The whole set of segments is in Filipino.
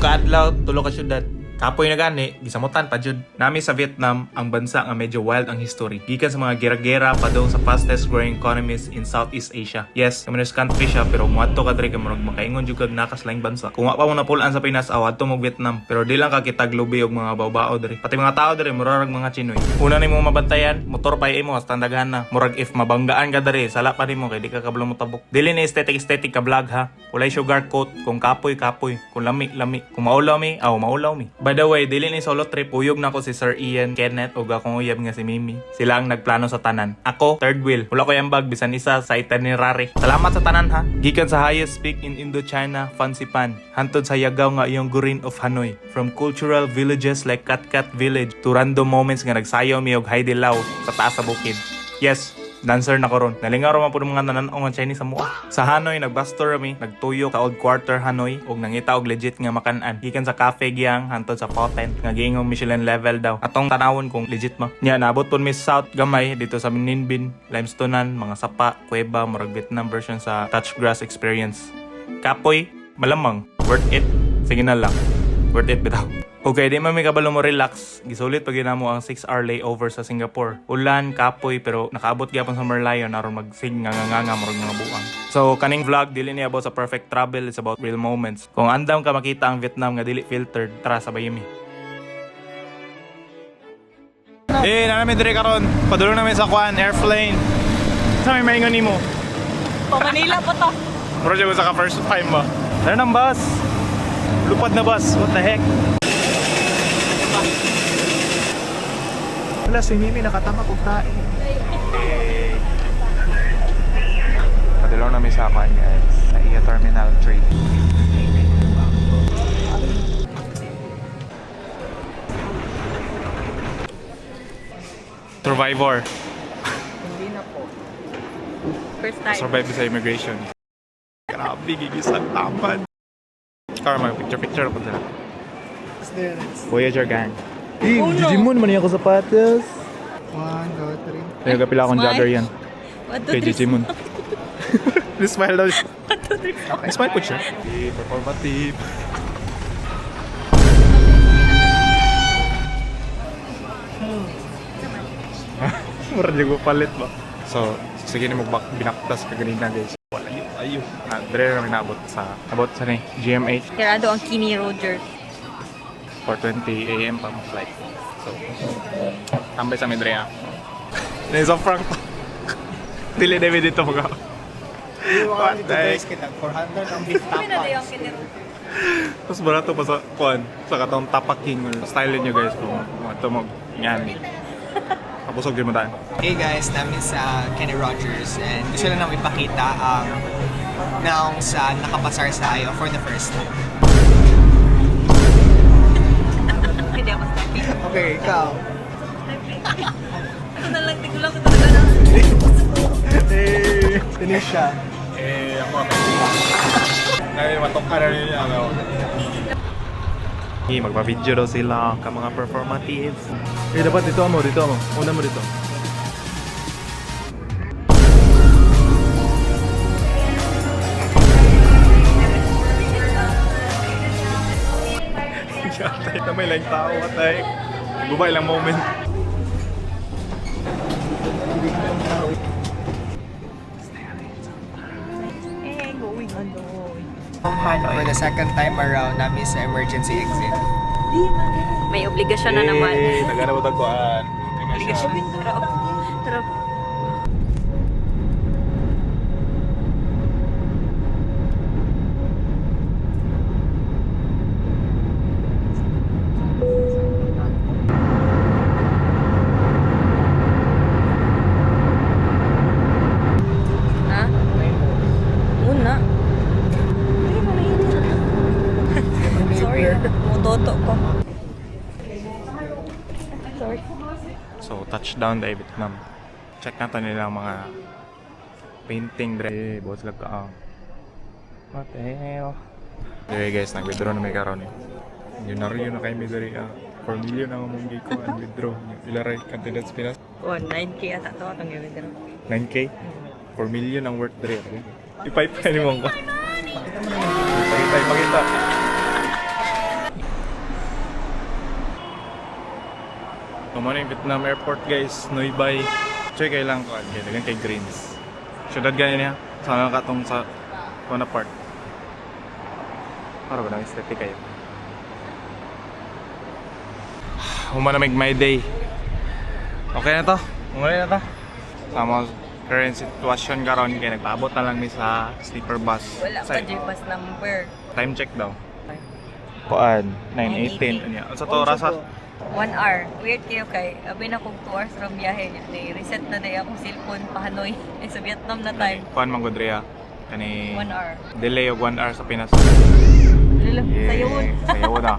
kaadlaw, tulo ka syudad. Kapoy na gani, gisamutan pa jud. Nami sa Vietnam, ang bansa nga medyo wild ang history. Gikan sa mga gera-gera padong sa fastest growing economies in Southeast Asia. Yes, communist country siya pero muadto ka diri ka murag makaingon jud kag nakas laing bansa. Kung wa pa mo napulaan sa Pinas, awad to mo Vietnam. Pero di lang ka kitag lubi og mga baw-bao diri. Pati mga tao diri murag mga Chinoy. Una nimo mabantayan, motor pa imo hasta daghan na. Murag if mabanggaan ka diri, sala pa nimo kay di ka kabalo mo tabok. Dili ni aesthetic ka vlog ha. Walay sugar coat, kung kapoy, kung lami, kung maulaw mi, maulaw mi. By the way, dili ni solo trip, uyog na ko si Sir Ian, Kenneth, o akong uyab nga si Mimi. Sila ang nagplano sa tanan. Ako, third wheel. Wala ko yung bag, bisan isa sa itinerary. Salamat sa tanan ha. Gikan sa highest peak in Indochina, Fansi Pan. Hantod sa yagaw nga iyong gurin of Hanoi. From cultural villages like Kat Kat Village to random moments nga nagsayaw mi og Heidi Lau sa taas sa bukid. Yes, dancer na ko ron. Nalingaw man po ng mga nananaong ang Chinese sa mua. Sa Hanoi, nagbastor kami, nagtuyo sa Old Quarter Hanoi, og nangita og legit nga makanan. Gikan sa cafe giyang, hantod sa Potent, nga giingong Michelin level daw. Atong tanawon kung legit mo. Nya, naabot po mi South Gamay, dito sa Ninbin, Limestonean, mga sapa, kuweba, murag Vietnam version sa Touch Grass Experience. Kapoy, malamang, worth it. Sige na lang, worth it bitaw. Okay, di man may kabalo mo relax. Gisulit pag mo ang 6-hour layover sa Singapore. Ulan, kapoy, pero nakaabot gyapon sa Merlion aron magsing nga murag mga buang. So, kaning vlog dili ni about sa perfect travel, it's about real moments. Kung andam ka makita ang Vietnam nga dili filtered, tara sabay mi. Namin dire karon. Padulong namin sa Kuan airplane. Sa may maingon nimo. Pa Manila po to. Bro, ko sa first time ba? Tara ng bus. Lupad na bus. What the heck? Wala, si Mimi nakatama kong kain. Padulong namin sa akin guys. Sa iya Terminal 3. Survivor. Hindi na po. First time. Survive sa immigration. Grabe, gigisan tapan. Car, mag picture ako dala. Voyager gang. Oh, no. Digimon man ako sapatos. 1, 2, 3. Kaya kapila akong jogger yan. 1, Kay 2, 3. Digimon. Smile daw siya. 1, 2, 3. Smile po siya. Performative. Mura di ko palit ba? So, sige na binaktas ka ganina guys. Wala yun. Ayun. Dire na naabot sa ni GMH. Tirado ang Kenny Rogers. 4:20 AM pa ang flight. So, tambay sa Medrea. Nasa Frank to. Dili David dito mga. What the heck? 400 ang beef Kami na tapa. daw yung Kenny Rogers. Mas barato pa sa kuan sa katong tapaking or style niyo guys kung ito mo ngani. Kapusog din mo daan. Hey guys, namin sa Kenny Rogers and gusto lang namin ipakita ang naong sa nakapasar sa ayo for the first time. Hindi ako stepping. Okay, ikaw. Ako na lang, tigulang ko talaga na. Tanisha. Ako ay matok ka na rin ako. Magpa-video daw sila ka mga performatives. Dapat dito mo. Una mo dito. Atay na may lang tao, atay. Bubay lang moment. Going on doon. For the second time around namin sa emergency exit. May obligasyon na naman. Naghanap ang kuan. Obligasyon. Tara. Ha? Una. Sorry, mutoto ko. Sorry. So, touchdown na Vietnam. Check natin nila ang mga painting dre. Boss lang ka. What the hell? There guys, nag-withdraw na may karon eh. Yun na kayo may dari. 4 million ang mong giko ang withdraw. Ilaray candidates Pinas. 9K ata to atong gawin dito. 9K? 4 million ang worth dre. Ipipe ka ni mong ko. Pakita. So muna yung Vietnam Airport guys, Noi Bai. Choy kay lang ko, kay dagan kay Greens. Syudad ganyan niya, sa katong sa Kona Park. Para ba nang aesthetic kayo? Humanamig my day. Okay na to, umuwi na to. Tama, current situation karon kay nagpaabot na lang mi sa sleeper bus. Wala Sa- pa dyan bus number. Time check daw. Kuan, 9:18 anya. Unsa to oras? 1 hour. Weird kayo kay. Abi na kong 2 hours from biyahe niya. Reset na day akong cellphone pa Hanoi. Sa Vietnam na time. Kuan man gud Rhea. Kani 1 hour. delay og 1 hour sa Pinas. Lalo, sayawon. Sayawon na.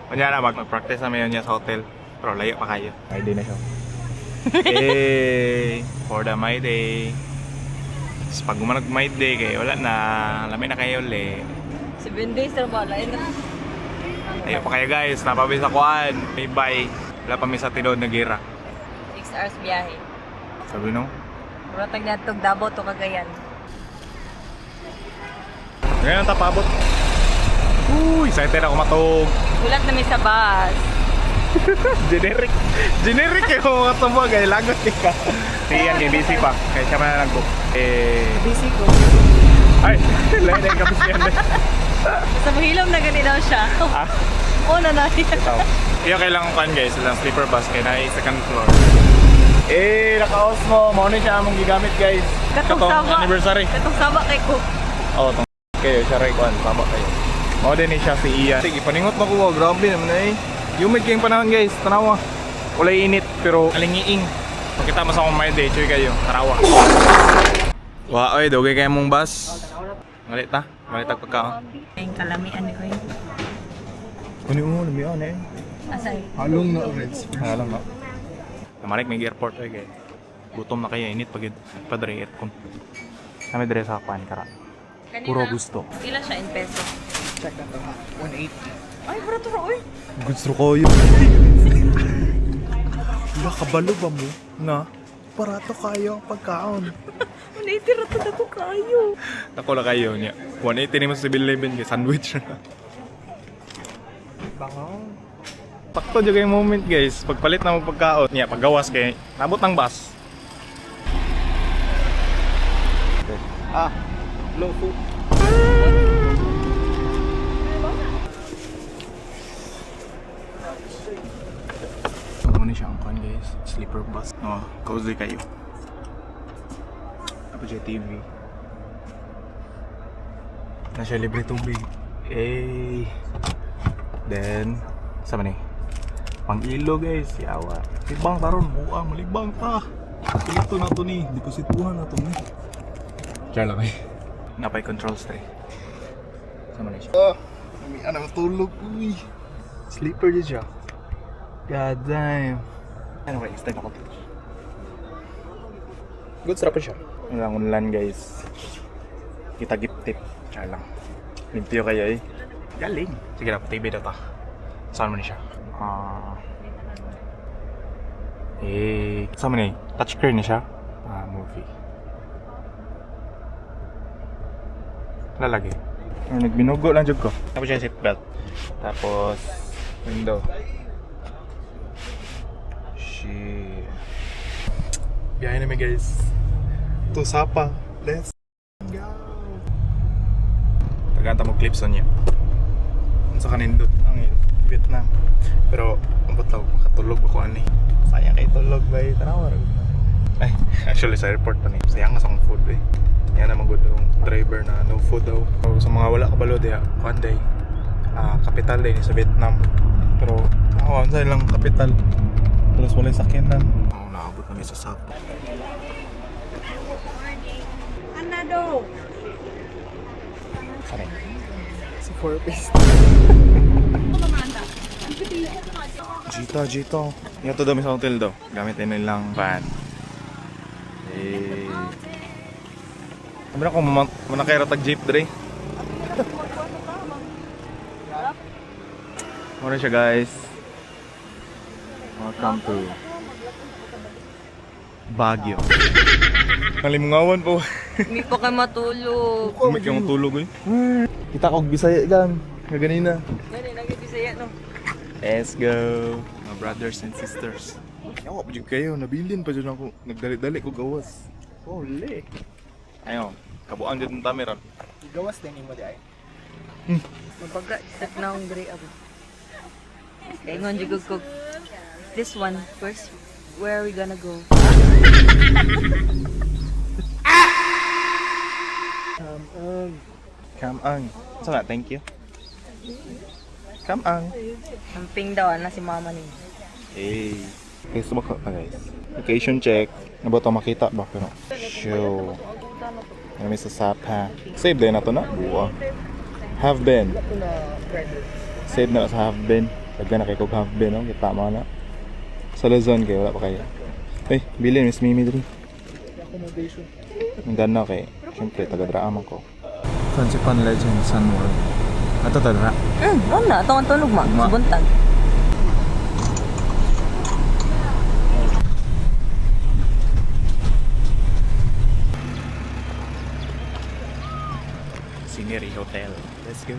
Kanya na mag-practice na mayon niya sa hotel. Pero layo pa kayo. My day na siya. Hey, for the my day. Tapos pag gumanag my day kayo, wala na. Lamay na kayo ulit. 7 days na ba? Lain na. Layo pa kayo guys. Napabi sa kuan. May bye. Wala pa may sa tinod na gira. 6 hours biyahe. Sabi no? Muratag na itong Davao to Cagayan. Ngayon ang tapabot. Uy, excited ako matog. Gulat na may sa bus. Generic. Generic yung mga tumog ay lagot ka. Si Ian, kay busy pa. Kaya siya man na nag-book. Busy ko. Ay, lahat ay kapos yan. Sa mahilom na gani daw siya. Ah, Oo na natin. ito. Iyo kailangan kan guys, ilang sleeper bus kaya na second floor. Naka-house mo. Mauna siya among gigamit guys. Katong saba. Anniversary. Katong saba kay ko. Oo, itong kayo. Siya rin kuhan. Sama kayo. Mao din siya si Ian. Sige, paningot mo ko. Grabe naman eh. Humid kayong panahon guys. Tanawa. Kulay init pero alingiing. Pagkita mo sa akong my day, choy kayo. Tarawa. Wow, oy, dugay kayo mong bus. Malit ta? Malit ta pagkaon. Ang kalamian ni ko yun. Ano mo, namiyan eh. Asay. Halong na orange. Alam mo. Namalik may airport ay kay. Gutom na kayo init pag padre aircon. Kami dire sa pan kara. Puro gusto. Ila siya in peso. Check na to ha. 180. Ay, barato ra oy. Gusto ko yun. Wala kabalo ba mo? Na? Parato kayo ang pagkaon. Manitira to dako kayo. Ako na kayo niya. 180 ni mo sa 7-Eleven kay sandwich na. Bangaw. Pakto dyan yung moment guys. Pagpalit na mo pagkaon. Niya, paggawas kay nabot ng bus. Low food. Ano na siya ang kan guys. Sleeper bus. Oh, cozy kayo. Ako siya TV. Na siya libre tubig. Then, sa man pang ilo guys, yawa. Libang taron, buang, malibang ta. Ito na to ni, deposituhan na to ni. Diyan lang eh. Napay controls tray. Sa man siya. May anang tulog, uy. Sleeper din siya. God damn. Anyway, stay ako. Good strap siya. Walang ulan guys. Kita gift tip. Diyan lang. Limpyo kayo eh. Galing. Sige na, TV na ta. Saan mo ni siya? Saan mo ni? Touchscreen ni siya? Movie. Lalagi. Nagbinugo lang jud ko. Tapos siya seatbelt. Tapos, window. Shit. Biyahe namin guys. To Sapa. Let's go. Tagantang mo clips on niya. Sa kanindot ang Vietnam. Pero ambot lang makatulog ako ani. Sayang kay tulog bay tanawa ra. Ay, actually sa airport pa ni. Sayang sa akong food eh. Yan na magud yung driver na no food daw. So, sa mga wala kabalo diha, one day capital din sa Vietnam. Pero ako sa ilang capital. Plus wala sakyanan. Oh, naabot na sa Sapa. Anado. Sorry. Si 4-piece. Jito. Yung to dami sa hotel daw. Gamit din nilang van. Sabi na kung manakira tag jeep dre. Muna siya guys. Welcome to Baguio. Kalimungawan po. Hindi pa kayo matulog. Umik yung tulog eh. Kita ko Bisaya gan. Ganina. Gani, nagibisaya no. Let's go. mga brothers and sisters. Yawa pa dyan kayo, nabilin pa dyan ako. Nagdali-dali ko gawas. Holy. Ayaw, kabuang dyan ng tameran. Gawas din mo di ay. Mabaga, set na akong diri ako. Kaya ngon, jigog. This one, first, where are we gonna go? Come on. So nga, thank you. Come on. Amping daw, na si mama ni. Hey. Okay, sumaka pa guys. Location check. Naboto makita ba? Pero, show. May sa sapa. Save din na to na. Buwa. Have been. Save na sa have been. Pagka na kayo have been, no? Kita mo na. Sa Luzon kayo, wala pa kayo. Ay, bilhin, Miss Mimi dali. Accommodation. Ang ganda kay, syempre, taga-drama ko. Fancy Pan Legend, Sun World. Ato tadra. Na, ito ang tulog ma. Ma. Buntag. Scenery Hotel. Let's go.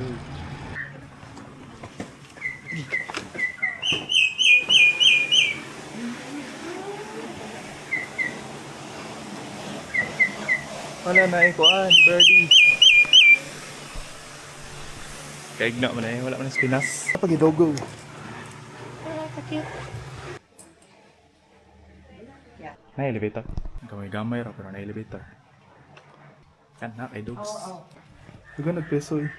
Wala na ikuan, birdie. Kaigna mo na eh, wala man ng spinas. Pagidogo. Na elevator. Gamay-gamay ra pero na elevator. Kan na kay dogs. Duga nagpeso eh.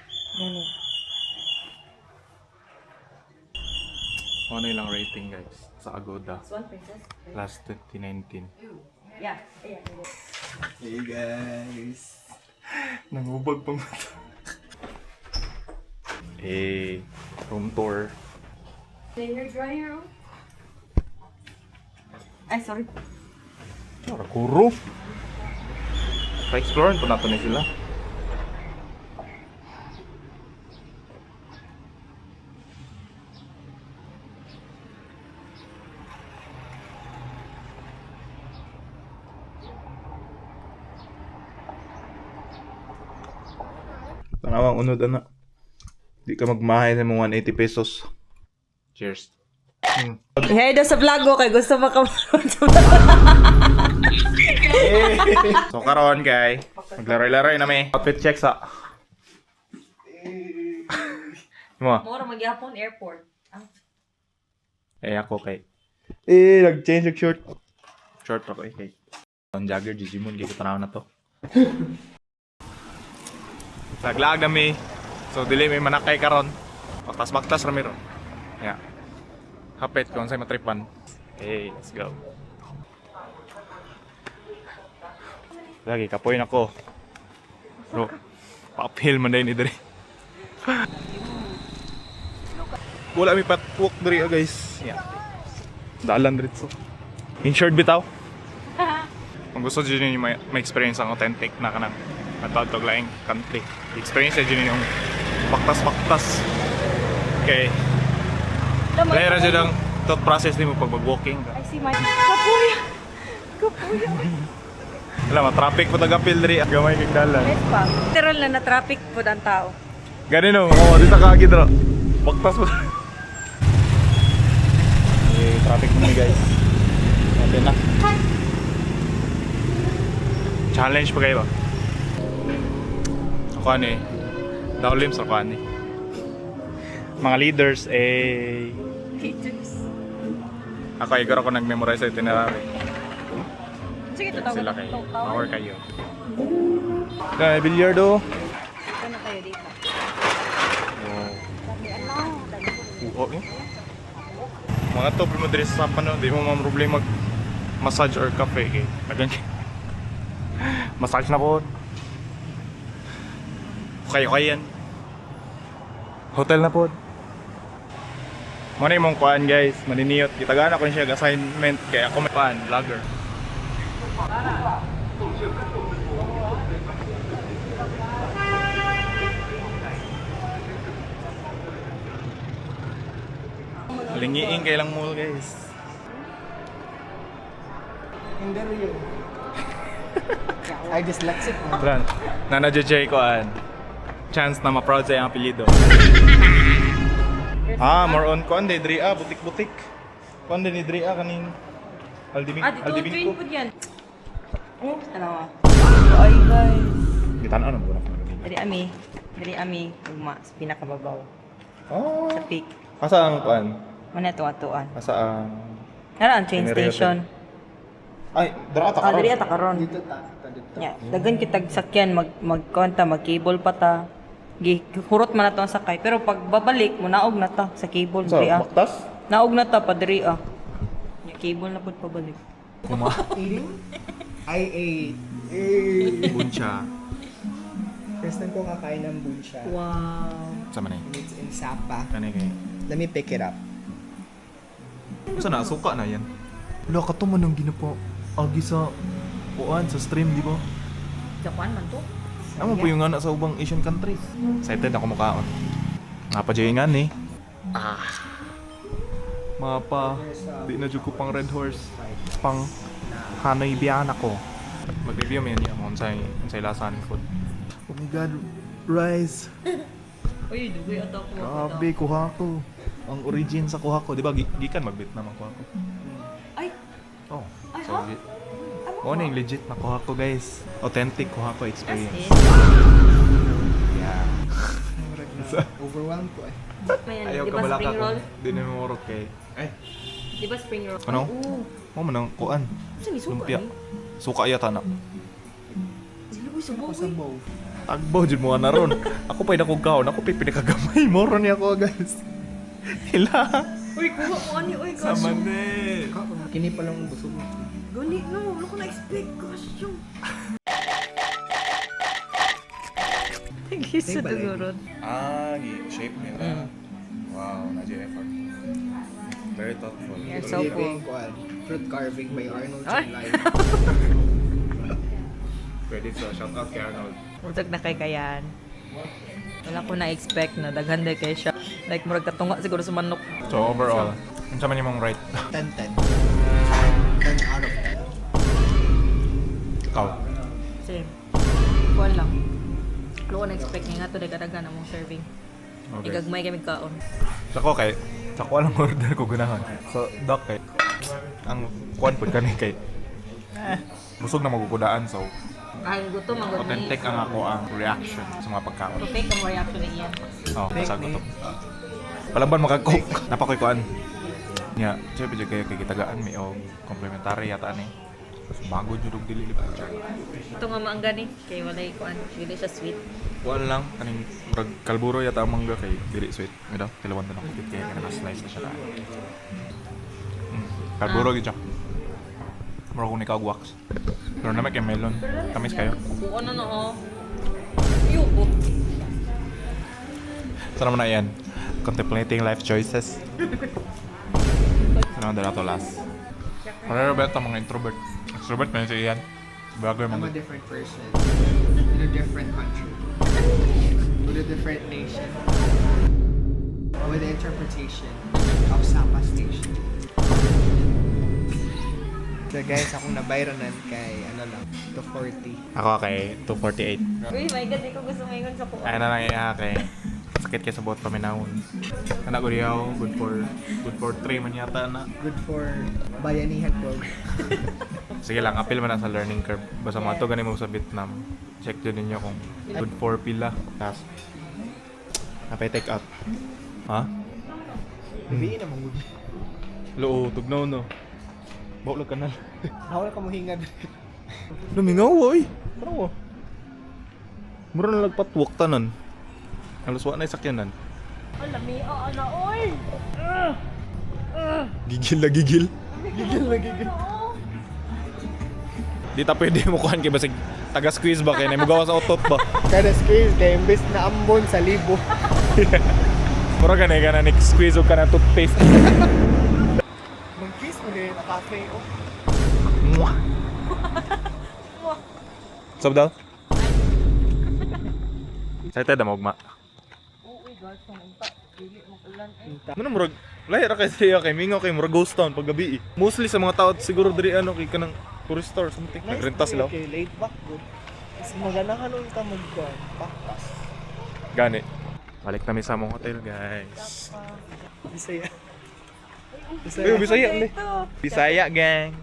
Ano ilang rating guys sa Agoda? Last 2019. Yeah. Hey guys. Nangubag pang mata. Eh, room tour. Hair dryer. Ay, sorry. Kuro. Pa-explore pa nato ni sila. Tanawang unod ana. Di ka magmahay sa mga 180 pesos. Cheers. Hey, daw sa vlog ko kay gusto makamuron sa So karon kay maglaro-laro na may outfit check sa. Mo. Mora magyapon airport. Ako kay. Nag-change ng short. Short ako kay. Ang jogger Digimon gyud tanaw na to. Naglaag na mi. So dili may manakay karon. Baktas-baktas ra mi ron. Yeah. Hapit kung sa'y matripan. Hey, let's go. Lagi, kapoy na ko. Bro, pa-uphill man din ni Dre. Wala mi patwalk Dre guys. Yeah. Dalan dito. Insured bitaw. Kung gusto dyan yung ma-experience ang authentic na kanang at laing country. Experience dyan yung baktas-baktas. Okay. Kaya dyan ang thought process din mo pag mag-walking ka. I see my kapuya. Kapuya. Wala, ma-traffic po taga-feel Dre. Gamay kong dalan. Yes pa. Literal na na-traffic po ang tao. Ganun o, oo, di sa kagid ro. Baktas mo. Traffic mo guys. Okay na. Challenge pa kayo ba? Ako ano eh. Daulims ako ano eh. Mga leaders eh. Ako igor ako nag-memorize sa itinerary. Sige, tutawag. Sila kayo. Power kayo. Kaya bilyardo. Ano kayo dito? Oo eh. Mga to, primo diri sa pano, di mo mga problema mag-massage or cafe eh. Nagan massage na po. Okay yan. Hotel na po. Muna yung mong kuhaan guys, maniniyot. Kitagaan ako siya assignment kaya ako may kuhaan, vlogger. Lingiin kayo lang mo guys. Hindi rin. Ay, dyslexic mo. Tran, nanadjay kuhaan. Chance na ma-proud sa iyang apelido. More on kuhaan, Dre, butik-butik. Kuan din ni Drea kaning train po yan. Oh, dalawa. Ay, guys. Gitan-an mo na kanang Diri ami, ugma sa pinakababaw. Oh. Sa peak. Asa ang kuan? Muna tuwa-tuan. Asa ang Nara ang train Tenerife. station. Ay, dara ta Diri ata karon. Ya, dagan kitag sakyan mag-cable pa ta. Hurot man na to ang sakay. Pero pag babalik mo naog na ta sa cable Sa diri ah. Baktas? Naog na ta pa diri ah. Yung cable na pud pabalik. Kuma. Eating? I ate. Buncha. First time ko kakain ng bunsha. Wow. Sa man And it's in Sapa. Kani kay. Let me pick it up. Usa na suka na yan. Wala ka to man ang ginapo. Agi sa kuan sa stream di ba? Japan man to. Amo po yung anak sa ubang Asian countries. Excited ako makaon. Nga pa dyan nga ni. Mapa, di na dyan ko pang Red Horse. Pang Hanoi Biyan ako. Mag-review mo yan niya mo unsay lasa ng food. Oh my god, rice. Uy, dugoy ato ko. Grabe, kuha ko. Ang origin sa kuha ko. Di ba, gikan mag-Vietnam ang kuha ko. Ay, Oh, Ay, so, ha? Oo na yung legit na kuha ko guys. Authentic kuha ko that's experience. it. Yeah. Overwhelmed ko eh. May yan, Ayaw di ka ba balaka spring roll? kung di na mo morok kay. Ay, Di ba spring roll? Ano? Oo. mo man ang kuan. Saan ni suka Lumpia. ni? Suka yata na. Silugoy sa buhay. Pasabaw. Agbaw jud mo na ron. Ako pa na kog kaon, ako pa pinakagamay mo ron niya ako guys. Hila. Uy, kuha mo ani. Uy, gosh. Sama ni. Kini pa lang busog. Gani, no. Wala ko na-expect. Gosh, yung... Nag-isa May balay. dugurod. Ah, shape nila. Wow, na effort. Very thoughtful. You're so cool. Fruit carving by Arnold Ay. July. Pwede so, shout out kay Arnold. Murag na kay kayan. Wala ko na-expect na daghan day kay siya. Like, murag katunga siguro sa manok. So overall, ano sa man yung right? 10-10. 10 out of 10. Ikaw. Same. Kuwan lang. Wala ko na-expect nga to day kadaghan among serving. Okay. Igagmay kami kaon. Sa ko lang order ko ganahan. So, doc kay ang kuan pud kani kay busog na magukudaan so Ay, gutom ang gutom. authentic ang ako ang reaction sa mga pagkaon. To fake ang reaction ni Ian. Oh, sa gutom. Palaban makag-cook. Napakoy kuan. Nya, syempre jud kay gitagaan mi og complimentary yata ni. Bago jud og dili pa. Ito nga maangga ni. Kay walay kuan. Dili siya sweet. Kuan lang kaning murag kalburo yata ang mangga kay dili sweet. Ngada, tilawan na nakikit kay kana slice na siya ta. Kalburo gyud siya. Murag kung ikaw wax. Pero naman kay melon. Tamis kayo. Buo na no. Yuko. Sana mo na yan. Contemplating life choices. Sana dala to last. Pareho ba ito mga introvert? Extrovert na yun si Ian. Bagay I'm mo. a different person. In a different country. With a different nation. With the interpretation of Sapa Station. So guys, akong nabayranan kay ano lang, 240. Ako kay 248. Uy, my God. Ikaw gusto ngayon sa kuan. Ay na lang iya kay sakit kay sa buot paminahon. Anak ko diyaw, good for 3 man yata na. Good for bayanihan ko. Sige lang, appeal man na sa learning curve. Basta mga to ganin mo sa Vietnam. Check din ninyo kung good for pila. Tapos, napay take out. Ha? Nabiin naman good. Loo, tugnaw no. Bawal ka na. Nawala ka mo hingad. Lumingaw, oy. Tara. Mura na nagpatwak tanan. Halos wa na sakyanan. Alami, ana, oy! Gigil na gigil. Di ta pwede mo kuhan kay basig taga-squeeze ba kay mo gawa sa otot ba. Kada squeeze kay imbes na ambon sa libo. Mura ganay ka na squeeze og ka na toothpaste. Mang kiss mo din na cafe oh. Mwah. Sab daw? Excited na magma. Uy, guys, kung unta. Dili mo ulan eh. Ano murag lahi ra kay siya kay mingaw kay murag ghost town pag gabi. Mostly sa mga tao siguro diri ano kay kanang tourist store something. Nagrenta sila. Okay, laid back good. Kasi maganahan nun ka magpakpas. Gani. Balik na mi sa among hotel, guys. Bisaya. Bisaya ni. Bisaya gang.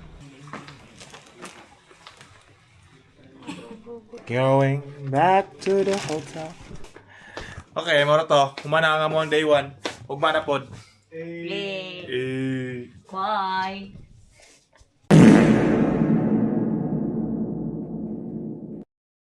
Going back to the hotel. Okay, moro to. Humana nga mo ang day 1. Ugma na pod. Yay. Eh. Bye.